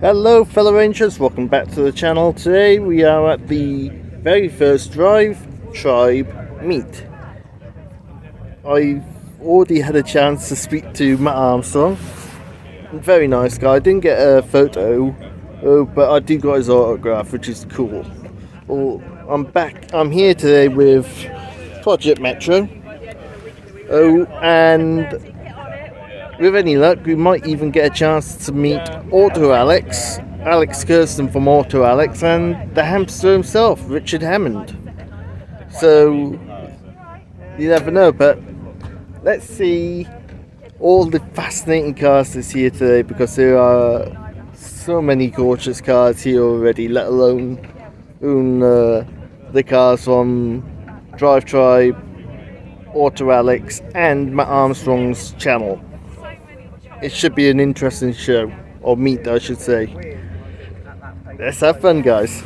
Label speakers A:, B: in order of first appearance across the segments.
A: Hello fellow Rangers, welcome back to the channel. Today we are at the very first DriveTribe meet. I've already had a chance to speak to Matt Armstrong. Very nice guy. I didn't get a photo, but I do got his autograph, which is cool. Well, I'm here today with Project Metro. And with any luck, we might even get a chance to meet Alex Kersten from Auto Alex, and the hamster himself, Richard Hammond. So, you never know, but let's see all the fascinating cars that's here today, because there are so many gorgeous cars here already, let alone the cars from DriveTribe, Auto Alex, and Matt Armstrong's channel. It should be an interesting show, or meet I should say. Let's have fun, guys.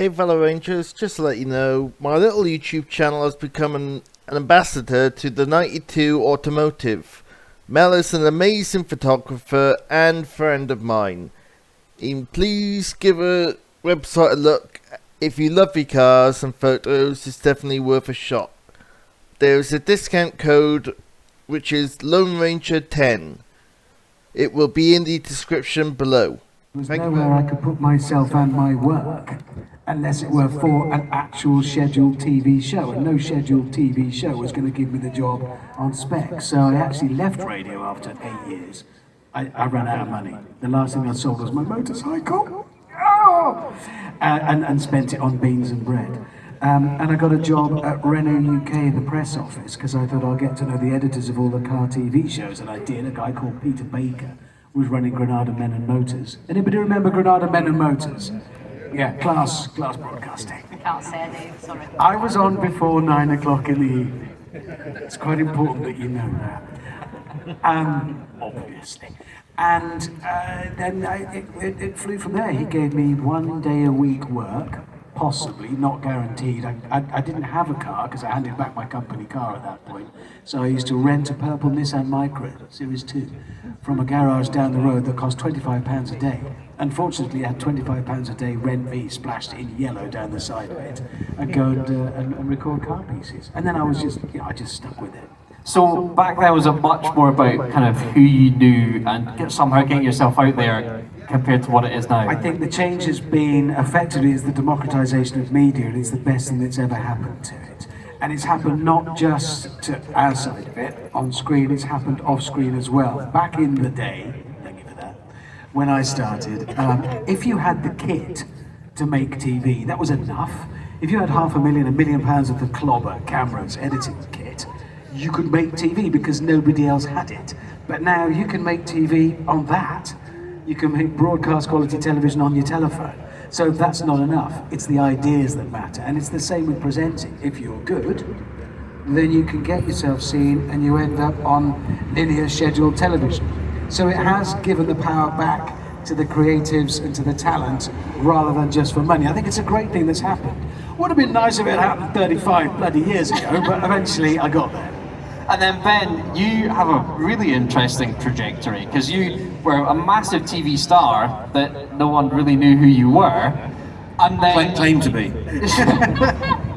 A: Hey fellow Rangers, just to let you know, my little YouTube channel has become an ambassador to the 92 Automotive. Mel is an amazing photographer and friend of mine. Please give her website a look. If you love your cars and photos, it's definitely worth a shot. There's a discount code which is Lone Ranger 10. It will be in the description below.
B: There was nowhere I could put myself and my work unless it were for an actual scheduled TV show, and no scheduled TV show was going to give me the job on spec. So I actually left radio after 8 years. I ran out of money. The last thing I sold was my motorcycle. Oh! And spent it on beans and bread. And I got a job at Renault UK, the press office, because I thought I'll get to know the editors of all the car TV shows, and I did. A guy called Peter Baker was running Granada Men and Motors. Anybody remember Granada Men and Motors? Yeah, class broadcasting.
C: I can't say I do, sorry.
B: I was on before 9 o'clock in the evening. It's quite important that you know that. Obviously. And then it flew from there. He gave me 1 day a week work, possibly, not guaranteed. I didn't have a car because I handed back my company car at that point. So I used to rent a purple Nissan Micra, Series 2, from a garage down the road that cost £25 a day. Unfortunately, I had £25 a day rent fee splashed in yellow down the side of it, and go and record car pieces. And then I was I just stuck with it.
D: So back then was it much more about kind of who you knew and somehow getting yourself out there compared to what it is now?
B: I think the change has been effectively is the democratization of media, and it's the best thing that's ever happened to it. And it's happened not just to our side of it, on screen, it's happened off screen as well. Back in the day, thank you for that, when I started, if you had the kit to make TV, that was enough. If you had £500,000, £1 million of the clobber, cameras, editing kit, you could make TV because nobody else had it. But now you can make TV on that. You can make broadcast quality television on your telephone. So that's not enough. It's the ideas that matter. And it's the same with presenting. If you're good, then you can get yourself seen and you end up on linear scheduled television. So it has given the power back to the creatives and to the talent rather than just for money. I think it's a great thing that's happened. Would have been nice if it happened 35 bloody years ago, but eventually I got there.
D: And then Ben, you have a really interesting trajectory because you were a massive TV star that no one really knew who you were, and then
E: claim to be.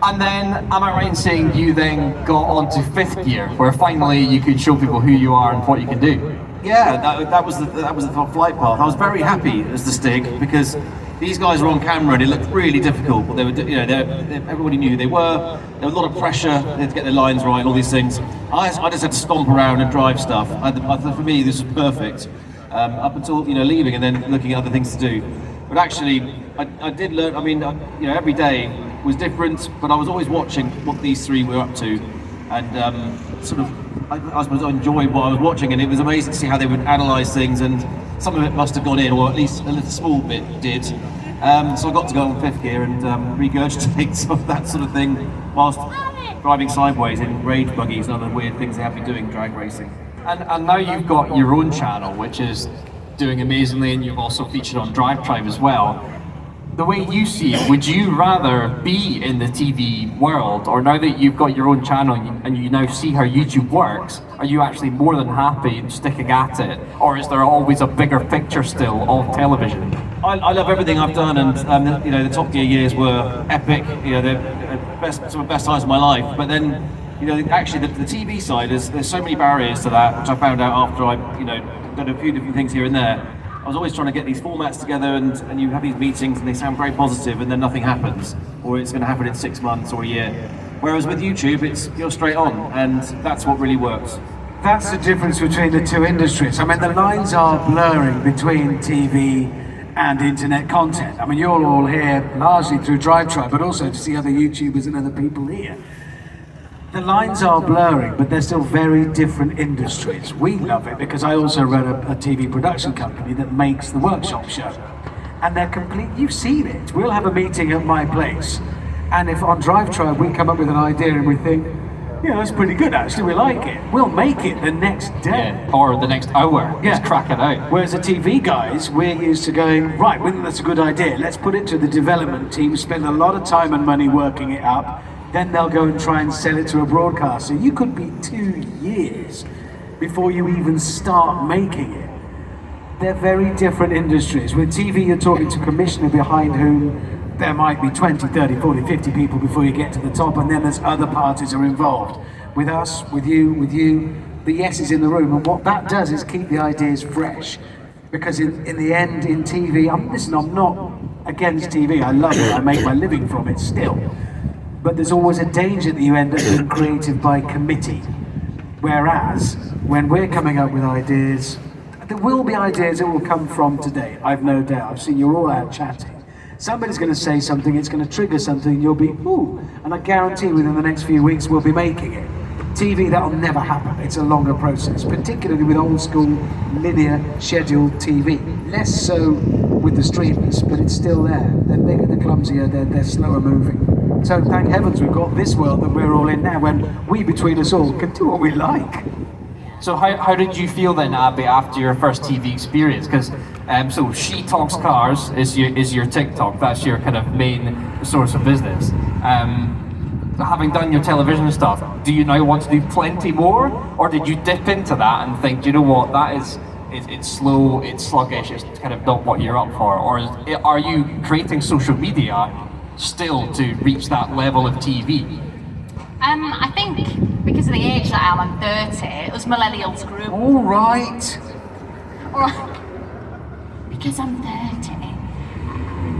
D: And then, am I right in saying you then got onto fifth gear, where finally you could show people who you are and what you can do?
E: Yeah, that was the flight path. I was very happy as the Stig because these guys were on camera and it looked really difficult. But they were, everybody knew who they were. There was a lot of pressure. They had to get their lines right and all these things. I just had to stomp around and drive stuff. For me, this was perfect. Up until leaving and then looking at other things to do. But actually, I did learn. I mean, every day was different. But I was always watching what these three were up to, and sort of. I suppose I enjoyed what I was watching, and it was amazing to see how they would analyse things, and some of it must have gone in, or at least a little small bit did. So I got to go on fifth gear and regurgitate some of that sort of thing whilst driving sideways in rage buggies and other weird things they have been doing drag racing.
D: And now you've got your own channel, which is doing amazingly, and you've also featured on DriveTribe as well. The way you see it, would you rather be in the TV world, or now that you've got your own channel and you now see how YouTube works, are you actually more than happy sticking at it, or is there always a bigger picture still of television?
E: I love everything I've done, and the Top Gear years were epic. They're some of the best times of my life. But then, actually the TV side there's so many barriers to that, which I found out after I done a few different things here and there. I was always trying to get these formats together, and you have these meetings and they sound very positive, and then nothing happens, or it's going to happen in 6 months or a year. Whereas with YouTube, you're straight on, and that's what really works.
B: That's the difference between the two industries. I mean, the lines are blurring between TV and internet content. I mean, you're all here largely through DriveTribe, but also to see other YouTubers and other people here. The lines are blurring, but they're still very different industries. We love it because I also run a TV production company that makes the workshop show. And they're complete, you've seen it. We'll have a meeting at my place. And if on DriveTribe we come up with an idea and we think, yeah, that's pretty good actually, we like it. We'll make it the next day.
D: Yeah. Or the next hour.
B: Yeah.
D: Just crack it out.
B: Whereas the TV guys, we're used to going, right, we think that's a good idea, let's put it to the development team, spend a lot of time and money working it up, then they'll go and try and sell it to a broadcaster. You could be 2 years before you even start making it. They're very different industries. With TV, you're talking to a commissioner behind whom there might be 20, 30, 40, 50 people before you get to the top, and then there's other parties are involved. With us, with you, the yes is in the room, and what that does is keep the ideas fresh. Because in the end, in TV, I'm not against TV, I love it, I make my living from it still. But there's always a danger that you end up being creative by committee. Whereas, when we're coming up with ideas, there will be ideas that will come from today, I've no doubt. I've seen you're all out chatting. Somebody's going to say something, it's going to trigger something, you'll be, ooh, and I guarantee within the next few weeks we'll be making it. TV, that'll never happen. It's a longer process, particularly with old school, linear, scheduled TV. Less so with the streamers, but it's still there. They're bigger, they're clumsier, they're slower moving. So thank heavens we've got this world that we're all in now, when we, between us all, can do what we like.
D: So how did you feel then, Abby, after your first TV experience? Because so She Talks Cars is your TikTok. That's your kind of main source of business. Having done your television stuff, do you now want to do plenty more, or did you dip into that and think, you know what, that is it's slow, it's sluggish, it's kind of not what you're up for, or are you creating social media still to reach that level of TV?
C: I think because of the age that I am, I'm 30, us millennials grew up.
B: All right.
C: Because I'm 30,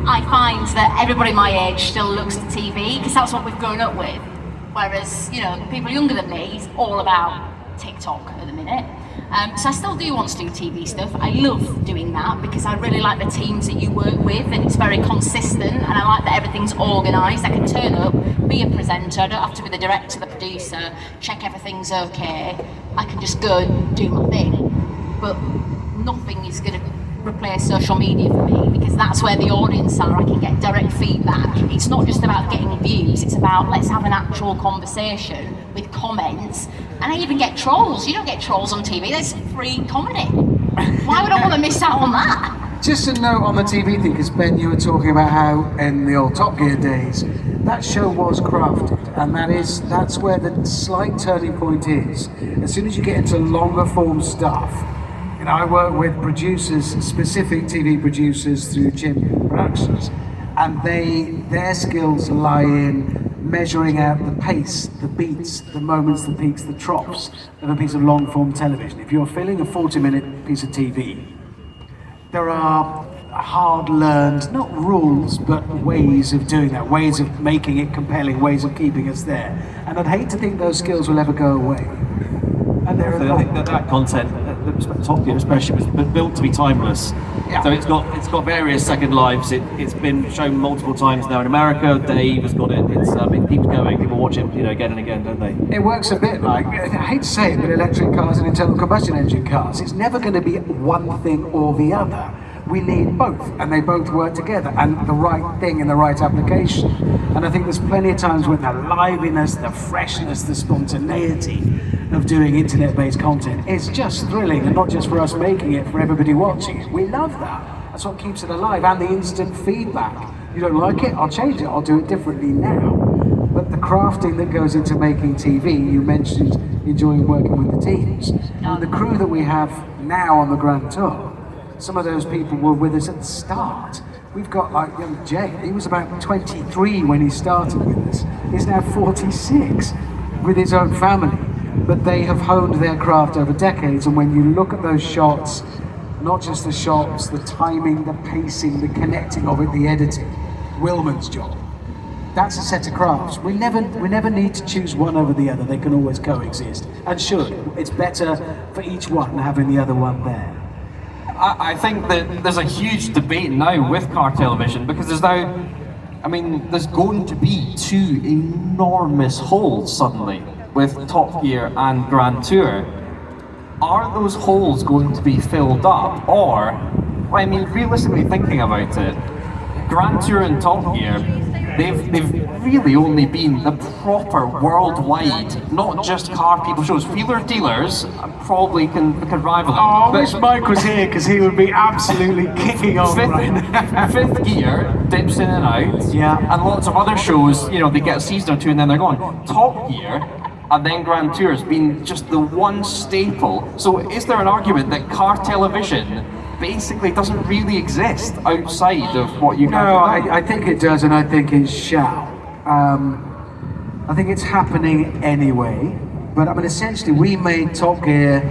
C: I find that everybody my age still looks at TV because that's what we've grown up with. Whereas, you know, people younger than me, it's all about TikTok at the minute. So I still do want to do TV stuff. I love doing that because I really like the teams that you work with, and it's very consistent, and I like that everything's organised. I can turn up, be a presenter, I don't have to be the director, the producer, check everything's okay. I can just go and do my thing. But nothing is going to replace social media for me, because that's where the audience are. I can get direct feedback. It's not just about getting views, it's about let's have an actual conversation with comments. And I even get trolls. You don't get trolls on TV, there's free comedy. Why would I want to miss out on that?
B: Just a note on the TV thing, because Ben, you were talking about how in the old Top Gear days, that show was crafted, and that's where the slight turning point is. As soon as you get into longer form stuff, you know, I work with producers, specific TV producers through Jim Productions, and their skills lie in measuring out the pace, the beats, the moments, the peaks, the troughs of a piece of long form television. If you're filling a 40-minute piece of TV, there are hard-learned, not rules, but ways of doing that, ways of making it compelling, ways of keeping us there. And I'd hate to think those skills will ever go away. And
E: I think that content, Top Gear especially, was built to be timeless.
B: Yeah.
E: So it's got various second lives. It's been shown multiple times now in America. Dave has got it. It keeps going. People watch it, again and again, don't they?
B: It works a bit like, I hate to say it, but electric cars and internal combustion engine cars, it's never going to be one thing or the other. We need both, and they both work together, and the right thing in the right application. And I think there's plenty of times when the liveliness, the freshness, the spontaneity of doing internet-based content is just thrilling, and not just for us making it, for everybody watching it. We love that. That's what keeps it alive, and the instant feedback. You don't like it? I'll change it. I'll do it differently now. But the crafting that goes into making TV, you mentioned enjoying working with the teams. And the crew that we have now on the Grand Tour, some of those people were with us at the start. We've got like young Jay, he was about 23 when he started with us. He's now 46 with his own family. But they have honed their craft over decades, and when you look at those shots, not just the shots, the timing, the pacing, the connecting of it, the editing, Wilman's job. That's a set of crafts. We never need to choose one over the other. They can always coexist, and should. It's better for each one having the other one there.
D: I think that there's a huge debate now with car television, because there's going to be two enormous holes suddenly with Top Gear and Grand Tour. Are those holes going to be filled up, or, realistically thinking about it, Grand Tour and Top Gear, they've really only been the proper worldwide, not just car people shows. Wheeler Dealers probably can rival it.
B: Oh, I wish Mike was here because he would be absolutely kicking on right now.
D: Fifth Gear dips in and out.
B: Yeah.
D: And lots of other shows, you know, they get a season or two and then they're gone. Top Gear and then Grand Tour has been just the one staple. So is there an argument that car television basically doesn't really exist outside of what you guys
B: No,
D: have done?
B: I think it does, and I think it shall. I think it's happening anyway. But I mean, essentially, we made Top Gear.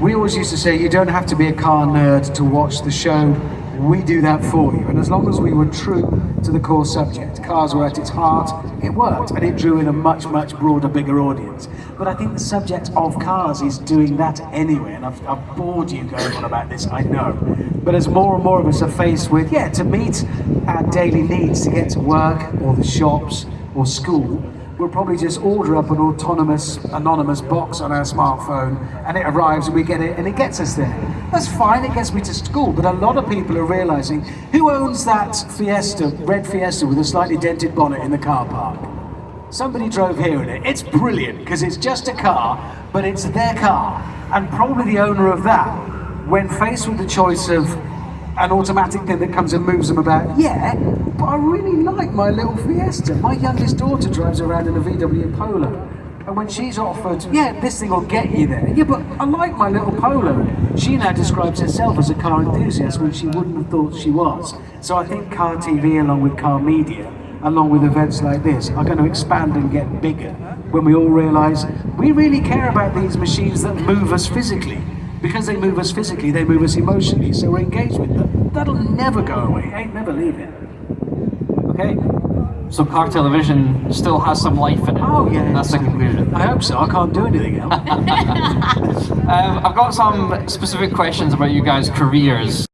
B: We always used to say you don't have to be a car nerd to watch the show. We do that for you. And as long as we were true to the core subject, cars were at its heart, it worked, and it drew in a much, much broader, bigger audience. But I think the subject of cars is doing that anyway, and I've bored you going on about this, I know. But as more and more of us are faced with, to meet our daily needs to get to work, or the shops, or school, we'll probably just order up an anonymous box on our smartphone, and it arrives and we get it and it gets us there. That's fine, it gets me to school, but a lot of people are realizing, who owns that Fiesta, red Fiesta with a slightly dented bonnet in the car park? Somebody drove here in it. It's brilliant because it's just a car, but it's their car. And probably the owner of that, when faced with the choice of an automatic thing that comes and moves them about, but I really like my little Fiesta. My youngest daughter drives around in a VW Polo. And when she's offered, this thing will get you there. Yeah, but I like my little Polo. She now describes herself as a car enthusiast when she wouldn't have thought she was. So I think car TV, along with car media, along with events like this, are going to expand and get bigger when we all realise we really care about these machines that move us physically. Because they move us physically, they move us emotionally, so we're engaged with them. That'll never go away, it ain't never leaving.
D: Okay, so car television still has some life in it.
B: Oh yeah.
D: That's the conclusion.
B: I hope so, I can't do anything else.
D: I've got some specific questions about you guys' careers.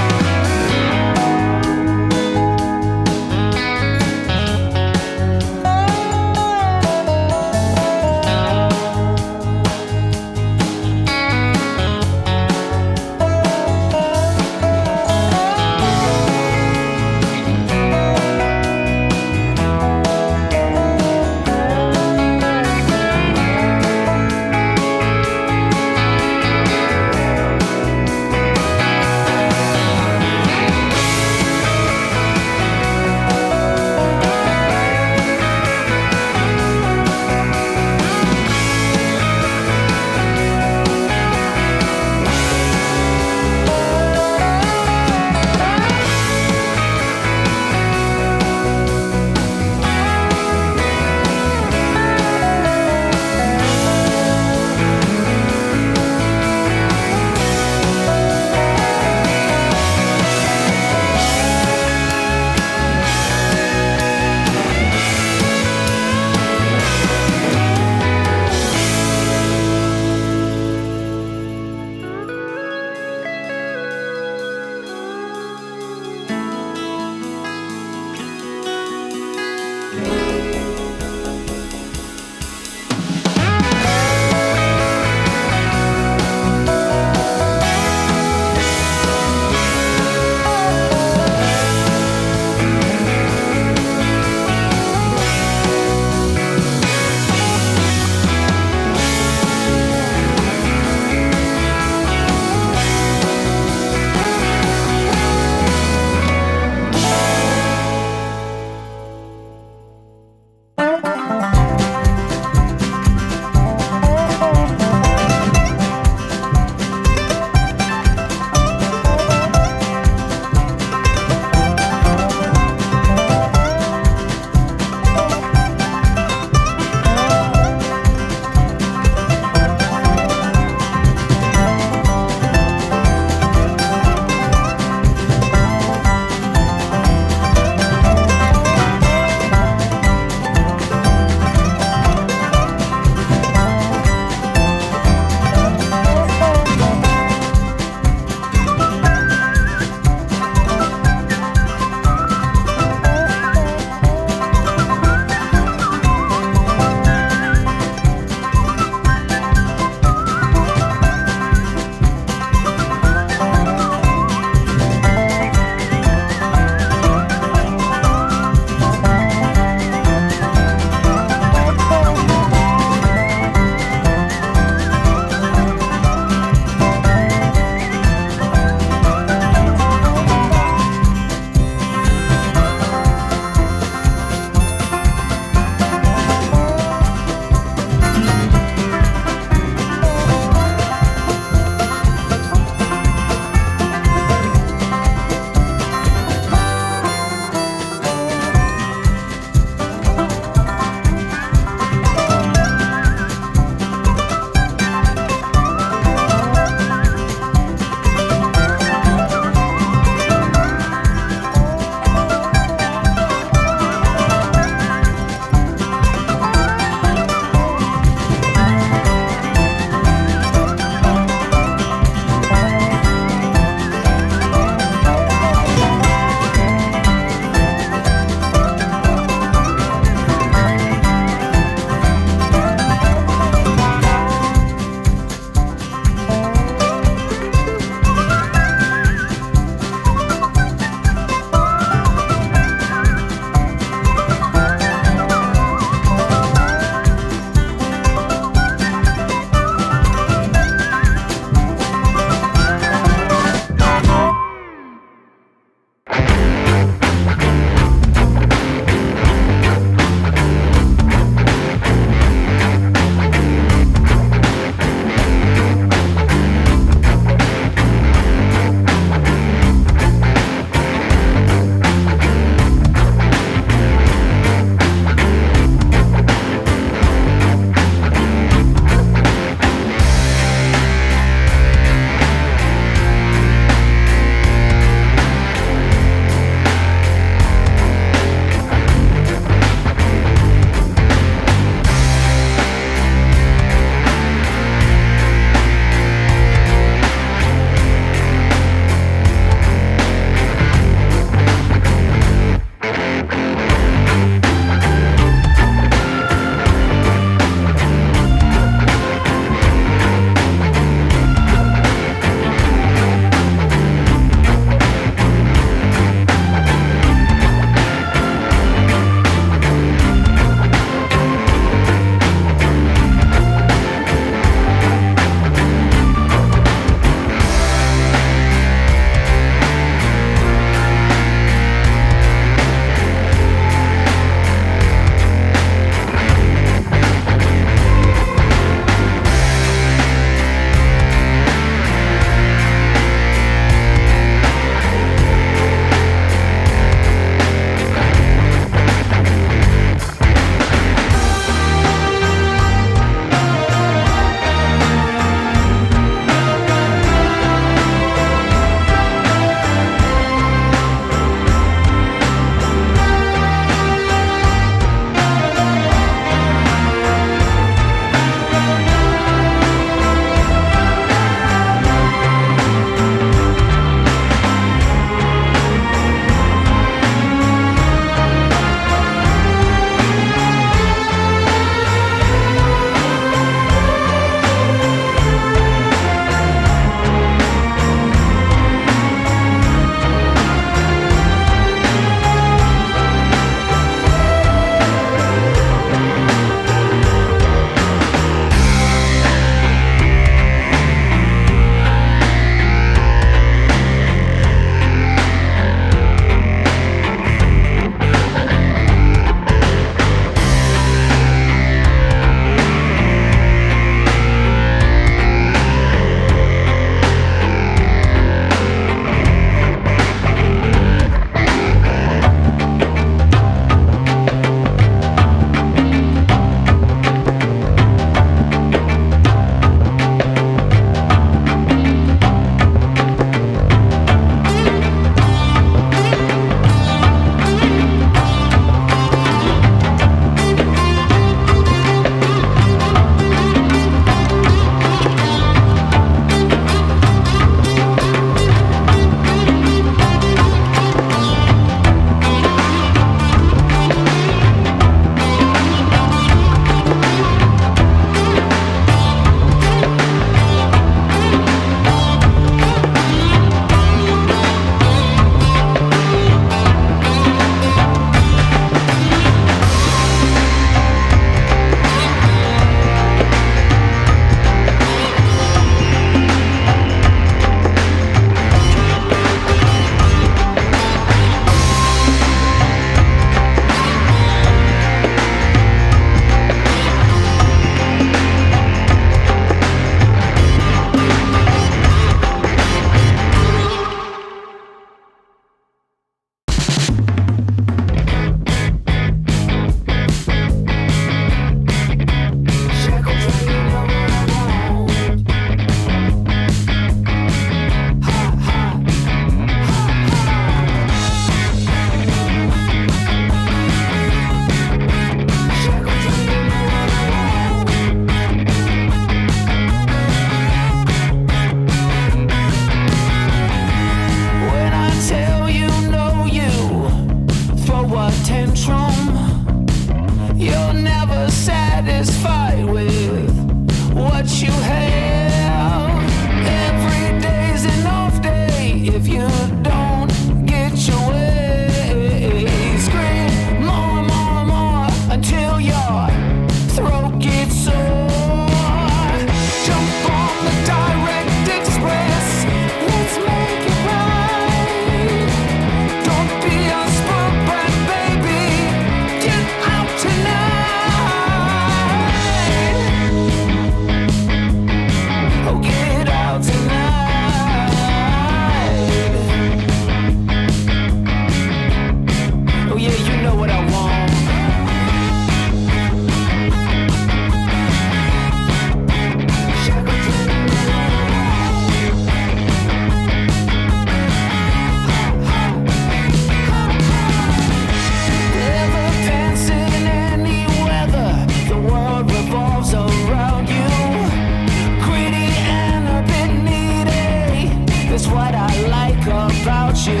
F: is what I like about you.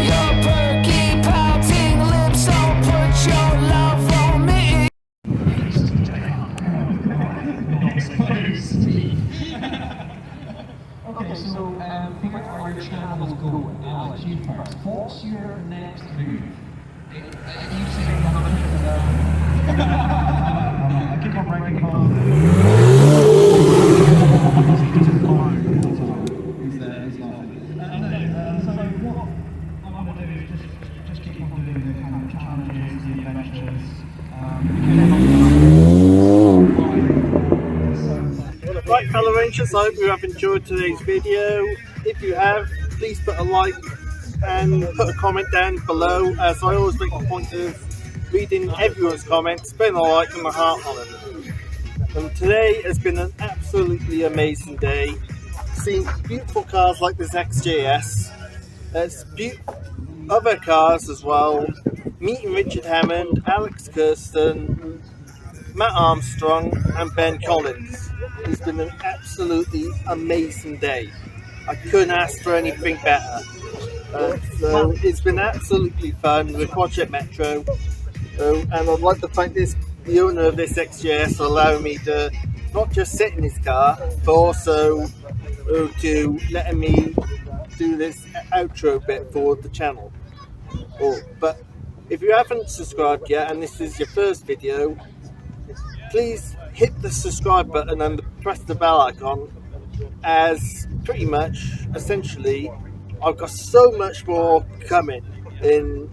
F: Your perky, pouting lips don't put your love on me.
G: Okay, so before our channel go, Alex, you first. What's your next move? You say I keep on writing He's laughing. So what I want to do is just keep on doing the kind of challenges, the adventures.
A: Right, fellow Rangers, I hope you have enjoyed today's video. If you have, please put a like and put a comment down below, as I always make a point of reading everyone's comments, putting a like and a heart on it. And today has been an absolutely amazing day. Seeing beautiful cars like this XJS, other cars as well, meeting Richard Hammond, Alex Kersten, Matt Armstrong and Ben Collins. It's been an absolutely amazing day. I couldn't ask for anything better. So it's been absolutely fun with Project Metro, and I'd like to thank the owner of this XJS for allowing me to not just sit in his car, but also to letting me do this outro bit for the channel. But if you haven't subscribed yet and this is your first video, please hit the subscribe button and press the bell icon, as pretty much, essentially, I've got so much more coming in.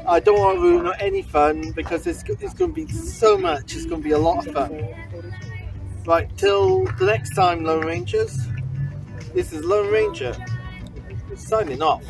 A: I don't want to ruin any fun because it's going to be so much, it's going to be a lot of fun. Right, till the next time, Lone Rangers, this is Lone Ranger, signing off.